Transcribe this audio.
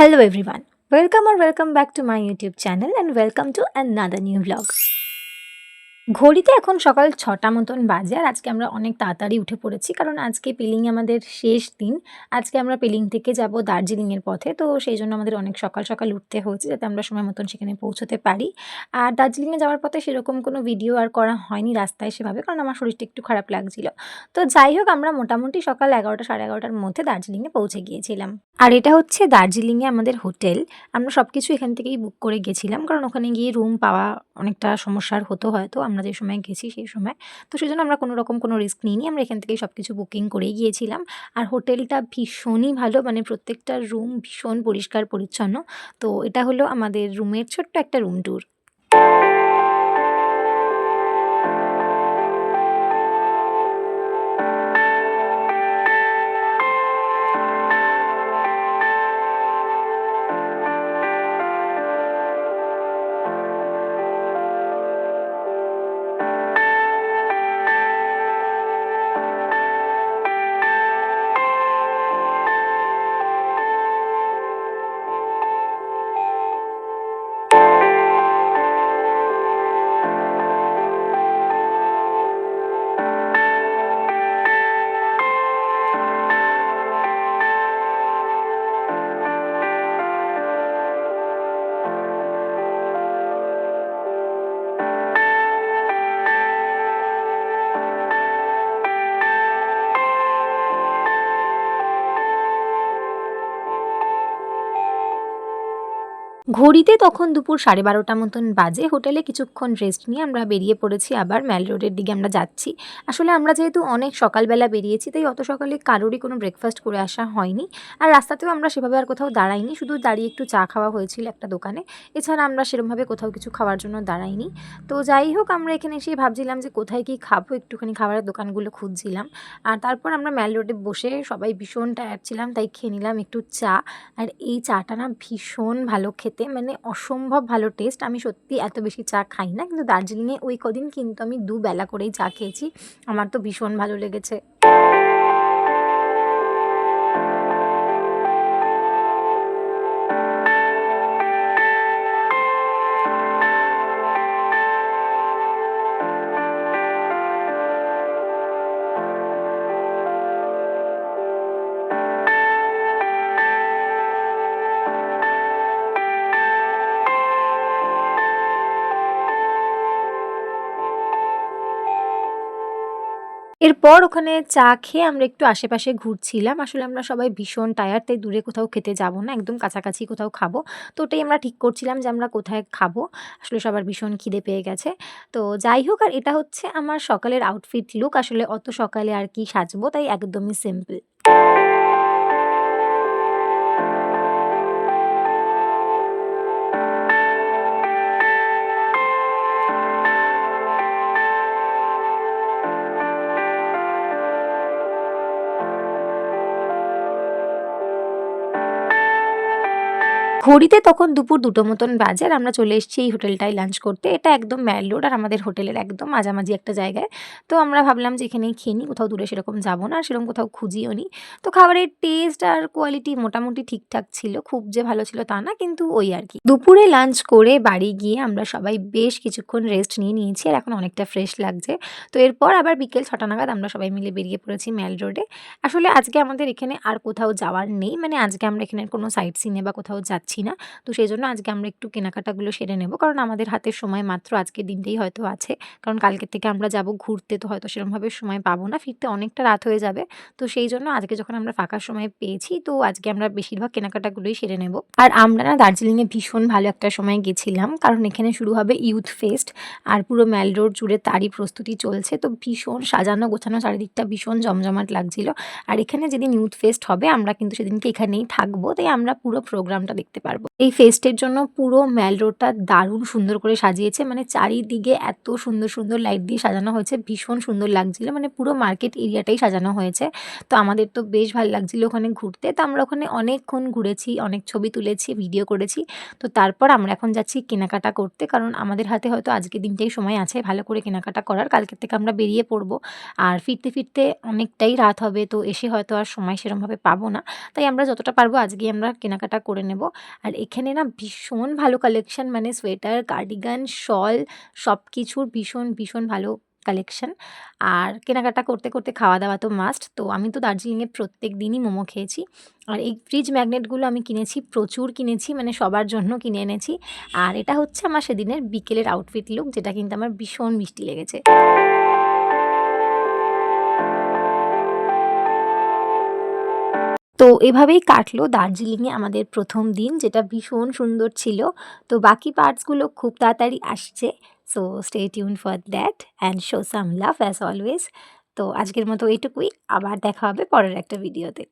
Hello everyone. Welcome back to my YouTube channel and welcome to another new vlog. ঘড়িতে এখন সকাল ৬টা মতন বাজে আর আজকে আমরা অনেক তাড়াতাড়ি উঠে পড়েছি কারণ আজকে পেলিং আমাদের শেষ দিন। আজকে আমরা পেলিং থেকে যাব দার্জিলিংয়ের পথে, তো সেই জন্য আমাদের অনেক সকাল সকাল উঠতে হয়েছে যাতে আমরা সময় মতন সেখানে পৌঁছতে পারি। আর দার্জিলিংয়ে যাওয়ার পথে সেরকম কোনো ভিডিও আর করা হয়নি রাস্তায় সেভাবে, কারণ আমার শরীরটা একটু খারাপ লাগছিল। তো যাই হোক, আমরা মোটামুটি সকাল ১১টা সাড়ে ১১টার মধ্যে দার্জিলিংয়ে পৌঁছে গিয়েছিলাম। আর এটা হচ্ছে দার্জিলিংয়ে আমাদের হোটেল। আমরা সব কিছু এখান থেকেই বুক করে গেছিলাম, কারণ ওখানে গিয়ে রুম পাওয়া অনেকটা সমস্যার হতো হয়তো আমরা যে সময় গেছি সেই সময়। তো সেজন্য আমরা কোনো রকম কোনো রিস্ক নিইনি, আমরা এখান থেকেই সব কিছু বুকিং করেই গিয়েছিলাম। আর হোটেলটা ভীষণই ভালো, মানে প্রত্যেকটা রুম ভীষণ পরিষ্কার পরিচ্ছন্ন। তো এটা হলো আমাদের রুমের ছোট্ট একটা রুম ট্যুর। ঘড়িতে তখন দুপুর 12:30 মতন বাজে। হোটেলে কিছুক্ষণ রেস্ট নিয়ে আমরা বেরিয়ে পড়েছি, আবার ম্যাল রোডের দিকে আমরা যাচ্ছি। আসলে আমরা যেহেতু অনেক সকালবেলা বেরিয়েছি, তাই অত সকালে কারোরই কোনো ব্রেকফাস্ট করে আসা হয়নি। আর রাস্তাতেও আমরা সেভাবে আর কোথাও দাঁড়াইনি, শুধু দাঁড়িয়ে একটু চা খাওয়া হয়েছিল একটা দোকানে। এছাড়া আমরা সেরকমভাবে কোথাও কিছু খাওয়ার জন্য দাঁড়াইনি। তো যাই হোক, আমরা এখানে এসে ভাবছিলাম যে কোথায় কী খাবো, একটুখানি খাবারের দোকানগুলো খুঁজছিলাম। আর তারপর আমরা ম্যাল রোডে বসে সবাই ভীষণ টায়ার্ড ছিলাম, তাই খেয়ে নিলাম একটু চা। আর এই চাটা না ভীষণ ভালো খেতে, মানে অসম্ভব ভালো টেস্ট। আমি সত্যি এত বেশি চা খাই না, কিন্তু দার্জিলিংয়ে ওই কদিন কিন্তু আমি দুবেলা করেই চা খেয়েছি। আমার তো ভীষণ ভালো লেগেছে। এরপর ওখানে চা খেয়ে আমরা একটু আশেপাশে ঘুরছিলাম। আসলে আমরা সবাই ভীষণ টায়ার্ড, তাই দূরে কোথাও খেতে যাব না, একদম কাছাকাছি কোথাও খাবো। তো ওটাই আমরা ঠিক করছিলাম যে আমরা কোথায় খাবো। আসলে সবার ভীষণ খিদে পেয়ে গেছে। তো যাই হোক, আর এটা হচ্ছে আমার সকালের আউটফিট লুক। আসলে অত সকালে আর কি সাজবো, তাই একদমই সিম্পল। ঘড়িতে তখন দুপুর ২টো মতন বাজে আর আমরা চলে এসেছি এই হোটেলটায় লাঞ্চ করতে। এটা একদম ম্যাল রোড আর আমাদের হোটেলের একদম মাঝামাঝি একটা জায়গায়। তো আমরা ভাবলাম যে এখানেই খেয়ে নিই, কোথাও দূরে সেরকম যাব না, আর সেরকম কোথাও খুঁজিও নি। তো খাবারের টেস্ট আর কোয়ালিটি মোটামুটি ঠিকঠাক ছিল, খুব যে ভালো ছিল তা না, কিন্তু ওই আর কি। দুপুরে লাঞ্চ করে বাড়ি গিয়ে আমরা সবাই বেশ কিছুক্ষণ রেস্ট নিয়ে নিয়েছি আর এখন অনেকটা ফ্রেশ লাগছে। তো এরপর আবার বিকেল ৬টা নাগাদ আমরা সবাই মিলে বেরিয়ে পড়েছি ম্যাল রোডে। আসলে আজকে আমাদের এখানে আর কোথাও যাওয়ার নেই, মানে আজকে আমরা এখানের কোনো সাইট সিনে বা কোথাও যাচ্ছি না। তো সেজন্য আজকে আমরা একটু কেনাকাটাগুলো সেরে নেব, কারণ আমাদের হাতে সময় মাত্র আজকের দিনটাই হয়তো আছে। কারণ কালকের থেকে আমরা যাব ঘুরতে, তো হয়তো সেরকমভাবে সময় পাবো না, ফিরতে অনেকটা রাত হয়ে যাবে। তো সেই জন্য আজকে যখন আমরা ফাঁকা সময় পেয়েছি, তো আজকে আমরা বেশিরভাগ কেনাকাটাগুলোই সেরে নেব। আর আমরা না দার্জিলিংয়ে ভীষণ ভালো একটা সময় গেছিলাম, কারণ এখানে শুরু হবে ইউথ ফেস্ট আর পুরো ম্যাল রোড জুড়ে তারই প্রস্তুতি চলছে। তো ভীষণ সাজানো গোছানো, চারিদিকটা ভীষণ জমজমাট লাগছিল। আর এখানে যেদিন ইউথ ফেস্ট হবে আমরা কিন্তু সেদিনকে এখানেই থাকবো, তাই আমরা পুরো প্রোগ্রামটা দেখতে করতে পারবো। এই ফেস্টের জন্য পুরো ম্যাল রোডটা দারুণ সুন্দর করে সাজিয়েছে, মানে চারিদিকে এত সুন্দর সুন্দর লাইট দিয়ে সাজানো হয়েছে, ভীষণ সুন্দর লাগছিল, মানে পুরো মার্কেট এরিয়াটাই সাজানো হয়েছে। তো আমাদের তো বেশ ভালো লাগছিল ওখানে ঘুরতে। তো আমরা ওখানে অনেকক্ষণ ঘুরেছি, অনেক ছবি তুলেছি, ভিডিও করেছি। তো তারপর আমরা এখন যাচ্ছি কেনাকাটা করতে, কারণ আমাদের হাতে হয়তো আজকের দিনটাই সময় আছে ভালো করে কেনাকাটা করার। কালকের থেকে আমরা বেরিয়ে পড়বো, আর ফিরতে ফিরতে অনেকটাই রাত হবে, তো এসে হয়তো আর সময় সেরমভাবে পাবো না। তাই আমরা যতটা পারবো আজকেই আমরা কেনাকাটা করে নেব। আর এখানে না ভীষণ ভালো কালেকশন, মানে সোয়েটার, কার্ডিগান, শল সব কিছুর ভীষণ ভীষণ ভালো কালেকশন। আর কেনাকাটা করতে করতে খাওয়া দাওয়া তো মাস্ট। তো আমি তো দার্জিলিংয়ে প্রত্যেক দিনই মোমো খেয়েছি। আর এই ফ্রিজ ম্যাগনেটগুলো আমি কিনেছি, প্রচুর কিনেছি, মানে সবার জন্য কিনে এনেছি। আর এটা হচ্ছে আমার সেদিনের বিকেলের আউটফিট লুক, যেটা কিন্তু আমার ভীষণ মিষ্টি লেগেছে। তো এভাবেই কাটলো দার্জিলিংয়ে আমাদের ১ম দিন, যেটা ভীষণ সুন্দর ছিল। তো বাকি পার্টসগুলো খুব তাড়াতাড়ি আসছে। So stay tune for that and show some love as always. তো আজকের মতো এইটুকুই। আবার দেখা হবে পরের একটা ভিডিওতে।